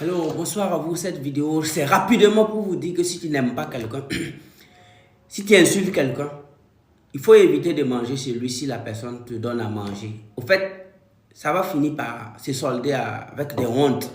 Hello, bonsoir à vous. Cette vidéo, c'est rapidement pour vous dire que si tu n'aimes pas quelqu'un, si tu insultes quelqu'un, il faut éviter de manger chez lui si la personne te donne à manger. Au fait, ça va finir par se solder avec des hontes.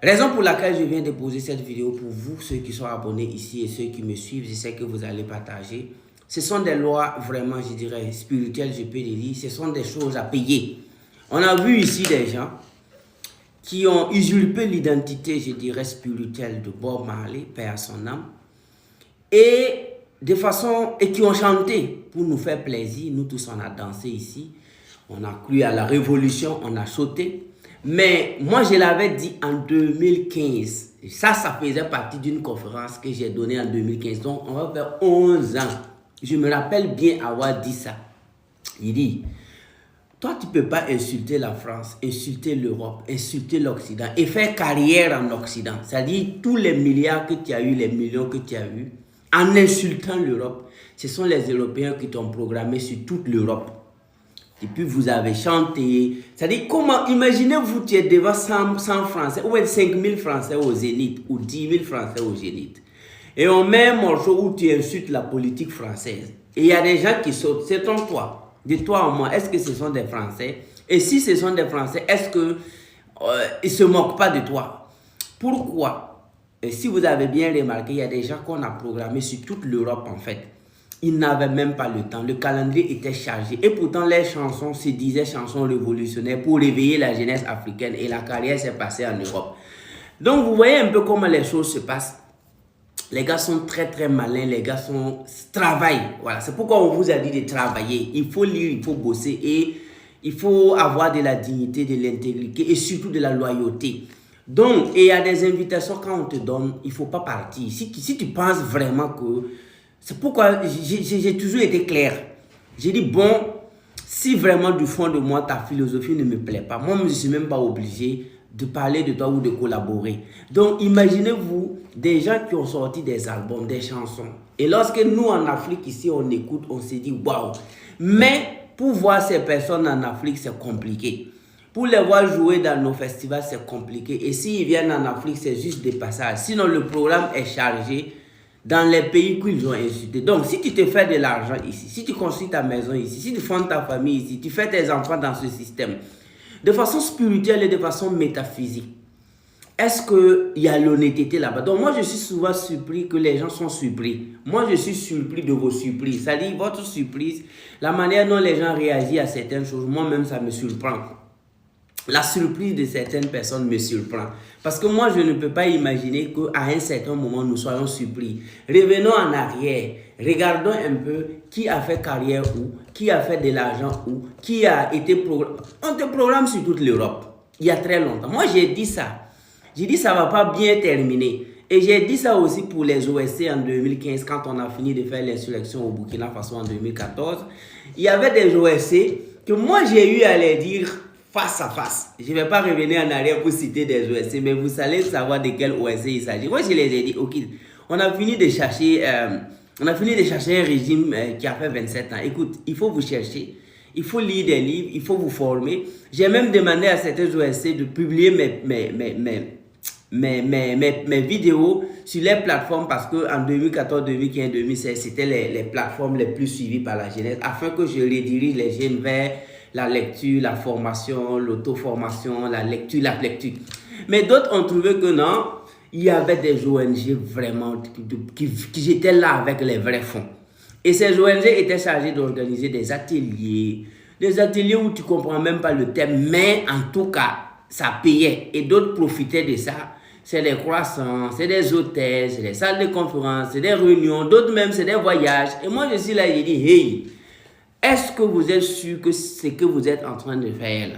Raison pour laquelle je viens de poser cette vidéo pour vous, ceux qui sont abonnés ici et ceux qui me suivent, je sais que vous allez partager. Ce sont des lois vraiment, je dirais, spirituelles, je peux le dire. Ce sont des choses à payer. On a vu ici des gens qui ont usurpé l'identité, je dirais, spirituelle de Bob Marley, paix à son âme, et qui ont chanté pour nous faire plaisir. Nous tous, on a dansé ici, on a cru à la révolution, on a sauté. Mais moi, je l'avais dit en 2015. Ça faisait partie d'une conférence que j'ai donnée en 2015. Donc, on va faire 11 ans. Je me rappelle bien avoir dit ça. Il dit: toi, tu ne peux pas insulter la France, insulter l'Europe, insulter l'Occident et faire carrière en Occident. C'est-à-dire tous les milliards que tu as eu, les millions que tu as eu, en insultant l'Europe, ce sont les Européens qui t'ont programmé sur toute l'Europe. Et puis vous avez chanté. C'est-à-dire, comment, imaginez-vous, tu es devant 100 Français, ou 5 000 Français au Zénith, ou 10 000 Français au Zénith. Et on met un morceau où tu insultes la politique française. Et il y a des gens qui sautent. C'est ton toi. De toi à moi, est-ce que ce sont des Français? Et si ce sont des Français, est-ce qu'ils ne se moquent pas de toi? Pourquoi? Et si vous avez bien remarqué, il y a des gens qu'on a programmés sur toute l'Europe en fait. Ils n'avaient même pas le temps. Le calendrier était chargé. Et pourtant, les chansons se disaient chansons révolutionnaires pour réveiller la jeunesse africaine. Et la carrière s'est passée en Europe. Donc, vous voyez un peu comment les choses se passent. Les gars sont très très malins, les gars travaillent. Voilà, c'est pourquoi on vous a dit de travailler. Il faut lire, il faut bosser et il faut avoir de la dignité, de l'intégrité et surtout de la loyauté. Donc, il y a des invitations quand on te donne, il ne faut pas partir. Si tu penses vraiment que... C'est pourquoi j'ai toujours été clair. J'ai dit, bon, si vraiment du fond de moi, ta philosophie ne me plaît pas, moi, je ne suis même pas obligé de parler de toi ou de collaborer. Donc, imaginez-vous des gens qui ont sorti des albums, des chansons. Et lorsque nous, en Afrique, ici, on écoute, on se dit, waouh. Mais pour voir ces personnes en Afrique, c'est compliqué. Pour les voir jouer dans nos festivals, c'est compliqué. Et s'ils viennent en Afrique, c'est juste des passages. Sinon, le programme est chargé dans les pays qu'ils ont insultés. Donc, si tu te fais de l'argent ici, si tu construis ta maison ici, si tu fondes ta famille ici, tu fais tes enfants dans ce système, de façon spirituelle et de façon métaphysique, est-ce qu'il y a l'honnêteté là-bas? Donc moi, je suis souvent surpris que les gens sont surpris. Moi, je suis surpris de vos surprises. C'est-à-dire, votre surprise, la manière dont les gens réagissent à certaines choses, moi-même, ça me surprend. La surprise de certaines personnes me surprend. Parce que moi, je ne peux pas imaginer qu'à un certain moment, nous soyons surpris. Revenons en arrière. Regardons un peu qui a fait carrière où, qui a fait de l'argent où, qui a été programmé. On te programme sur toute l'Europe. Il y a très longtemps. Moi, j'ai dit ça. J'ai dit ça ne va pas bien terminer. Et j'ai dit ça aussi pour les OSC en 2015, quand on a fini de faire l'insurrection au Burkina Faso en 2014. Il y avait des OSC que moi, j'ai eu à les dire face à face. Je ne vais pas revenir en arrière pour citer des OSC, mais vous allez savoir de quel OSC il s'agit. Moi, je les ai dit, ok, on a fini de chercher un régime qui a fait 27 ans. Écoute, il faut vous chercher, il faut lire des livres, il faut vous former. J'ai même demandé à certains OSC de publier mes vidéos sur les plateformes parce qu'en 2014, 2015, 2016, c'était les plateformes les plus suivies par la jeunesse afin que je redirige les jeunes vers la lecture, la formation, l'auto-formation, la lecture. Mais d'autres ont trouvé que non, il y avait des ONG vraiment qui étaient là avec les vrais fonds. Et ces ONG étaient chargées d'organiser des ateliers où tu ne comprends même pas le thème, mais en tout cas, ça payait. Et d'autres profitaient de ça. C'est des croissants, c'est des hôtels, c'est des salles de conférence, c'est des réunions, d'autres même, c'est des voyages. Et moi, je suis là, j'ai dit, hey, est-ce que vous êtes sûr que ce que vous êtes en train de faire, là,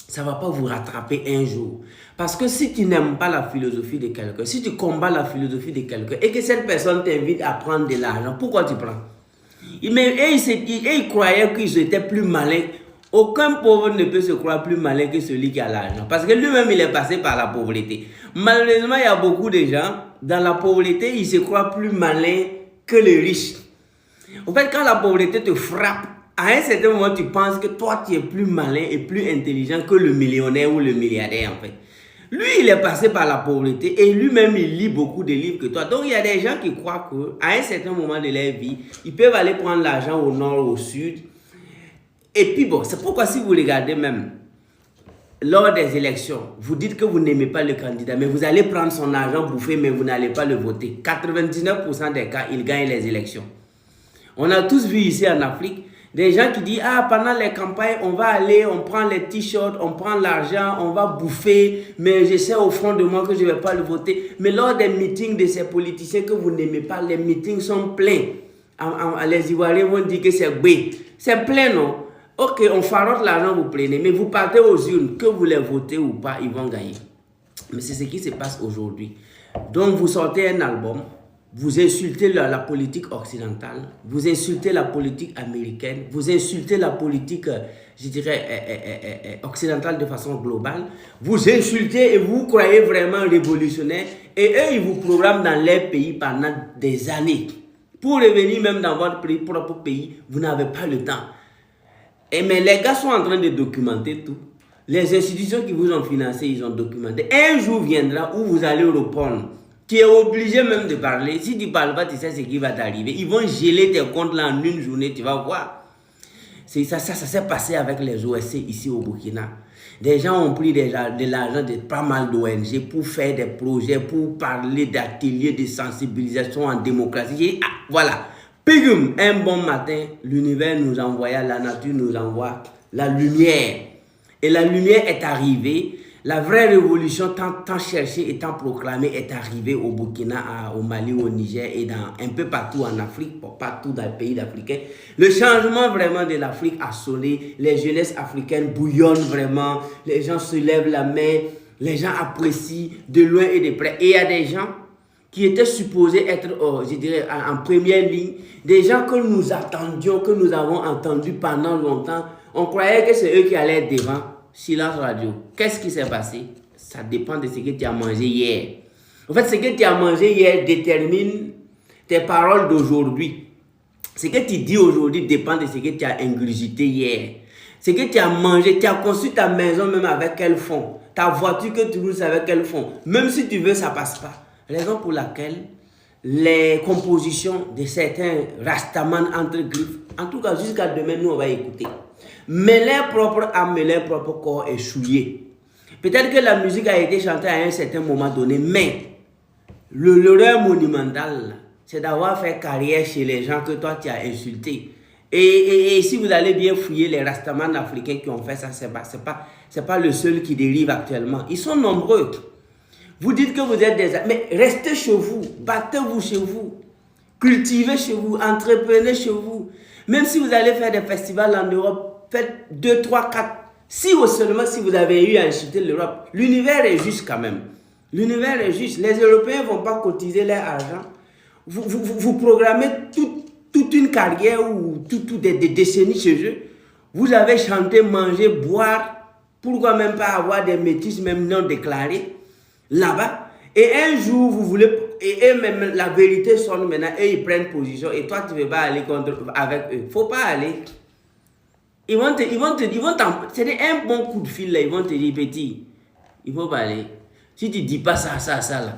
ça ne va pas vous rattraper un jour? Parce que si tu n'aimes pas la philosophie de quelqu'un, si tu combats la philosophie de quelqu'un et que cette personne t'invite à prendre de l'argent, pourquoi tu prends? Ils croyaient qu'ils étaient plus malins. Aucun pauvre ne peut se croire plus malin que celui qui a l'argent. Parce que lui-même, il est passé par la pauvreté. Malheureusement, il y a beaucoup de gens, dans la pauvreté, ils se croient plus malins que les riches. En fait, quand la pauvreté te frappe, à un certain moment, tu penses que toi, tu es plus malin et plus intelligent que le millionnaire ou le milliardaire, en fait. Lui, il est passé par la pauvreté et lui-même, il lit beaucoup de livres que toi. Donc, il y a des gens qui croient qu'à un certain moment de leur vie, ils peuvent aller prendre l'argent au nord, au sud. Et puis, bon, c'est pourquoi si vous regardez même, lors des élections, vous dites que vous n'aimez pas le candidat, mais vous allez prendre son argent bouffé, mais vous n'allez pas le voter. 99% des cas, il gagne les élections. On a tous vu ici en Afrique, des gens qui disent, ah, pendant les campagnes, on va aller, on prend les t-shirts, on prend l'argent, on va bouffer, mais je sais au fond de moi que je ne vais pas le voter. Mais lors des meetings de ces politiciens que vous n'aimez pas, les meetings sont pleins. Les Ivoiriens vont dire que c'est bé. C'est plein, non? Ok, on farote l'argent, vous prenez, mais vous partez aux urnes, que vous les votez ou pas, ils vont gagner. Mais c'est ce qui se passe aujourd'hui. Donc, vous sortez un album, vous insultez la politique occidentale, vous insultez la politique américaine, vous insultez la politique, je dirais, occidentale de façon globale, vous insultez et vous croyez vraiment révolutionnaire, et eux, ils vous programment dans leur pays pendant des années. Pour revenir même dans votre propre pays, vous n'avez pas le temps. Mais les gars sont en train de documenter tout. Les institutions qui vous ont financé, ils ont documenté. Un jour viendra où vous allez répondre. Tu es obligé même de parler. Si tu ne parles pas, tu sais ce qui va t'arriver. Ils vont geler tes comptes là en une journée, tu vas voir. Ça s'est passé avec les OSC ici au Burkina. Des gens ont pris de l'argent de pas mal d'ONG pour faire des projets, pour parler d'ateliers de sensibilisation en démocratie. Ah, voilà. Pigum, un bon matin, l'univers nous envoya, la nature nous envoie la lumière. Et la lumière est arrivée. La vraie révolution tant cherchée et tant proclamée est arrivée au Burkina, au Mali, au Niger et un peu partout en Afrique, partout dans les pays africains. Le changement vraiment de l'Afrique a sonné. Les jeunesses africaines bouillonnent vraiment. Les gens se lèvent la main. Les gens apprécient de loin et de près. Et il y a des gens qui étaient supposés être, je dirais, en première ligne. Des gens que nous attendions, que nous avons entendus pendant longtemps. On croyait que c'est eux qui allaient être devant. Silence radio. Qu'est-ce qui s'est passé? Ça dépend de ce que tu as mangé hier. En fait, ce que tu as mangé hier détermine tes paroles d'aujourd'hui. Ce que tu dis aujourd'hui dépend de ce que tu as ingurgité hier. Ce que tu as mangé, tu as construit ta maison même avec quel fond? Ta voiture que tu roules avec quel fond? Même si tu veux, ça ne passe pas. Raison pour laquelle les compositions de certains rastaman entre griffes, en tout cas jusqu'à demain, nous on va écouter. Mais leur propre âme et leur propre corps est souillé. Peut-être que la musique a été chantée à un certain moment donné, mais l'erreur monumentale, c'est d'avoir fait carrière chez les gens que toi tu as insultés. Et si vous allez bien fouiller les rastamans africains qui ont fait ça, c'est pas le seul qui dérive actuellement. Ils sont nombreux. Vous dites que vous êtes des... Mais restez chez vous, battez-vous chez vous, cultivez chez vous, entreprenez chez vous. Même si vous allez faire des festivals en Europe, faites 2, 3, 4. Seulement si vous avez eu à insulter l'Europe. L'univers est juste quand même. L'univers est juste. Les Européens ne vont pas cotiser leur argent. Vous programmez toute une carrière ou des décennies chez eux. Vous avez chanté, mangé, boire. Pourquoi même pas avoir des métis même non déclarés là-bas? Et un jour, vous voulez... Et même la vérité sonne maintenant. Et ils prennent position. Et toi, tu ne veux pas aller avec eux. Il ne faut pas aller. Ils vont c'est un bon coup de fil là. Ils vont te dire, petit, il ne faut pas aller. Si tu ne dis pas ça là.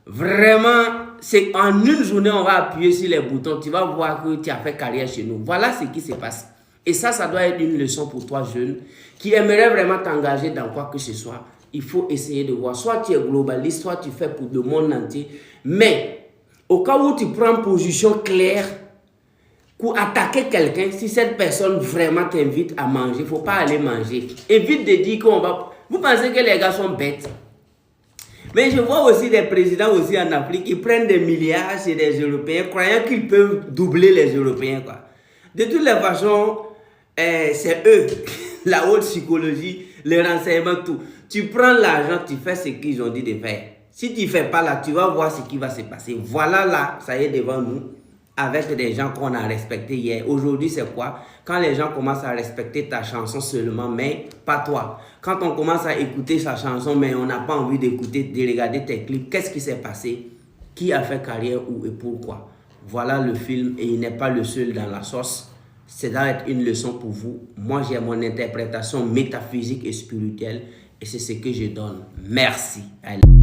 Vraiment, c'est en une journée, on va appuyer sur les boutons. Tu vas voir que tu as fait carrière chez nous. Voilà ce qui se passe. Et ça doit être une leçon pour toi, jeune, qui aimerait vraiment t'engager dans quoi que ce soit. Il faut essayer de voir. Soit tu es globaliste, soit tu fais pour le monde entier. Mais, au cas où tu prends position claire pour attaquer quelqu'un, si cette personne vraiment t'invite à manger, il ne faut pas aller manger. Évite de dire qu'on va... Vous pensez que les gars sont bêtes? Mais je vois aussi des présidents aussi en Afrique qui prennent des milliards chez des Européens, croyant qu'ils peuvent doubler les Européens, quoi. De toutes les façons, c'est eux, la haute psychologie, les renseignements, tout. Tu prends l'argent, tu fais ce qu'ils ont dit de faire. Si tu ne fais pas là, tu vas voir ce qui va se passer. Voilà là, ça y est devant nous, avec des gens qu'on a respectés hier. Aujourd'hui, c'est quoi? Quand les gens commencent à respecter ta chanson seulement, mais pas toi. Quand on commence à écouter sa chanson, mais on n'a pas envie d'écouter, de regarder tes clips, qu'est-ce qui s'est passé? Qui a fait carrière où et pourquoi? Voilà le film et il n'est pas le seul dans la sauce. C'est doit être une leçon pour vous. Moi, j'ai mon interprétation métaphysique et spirituelle et c'est ce que je donne. Merci. Allez.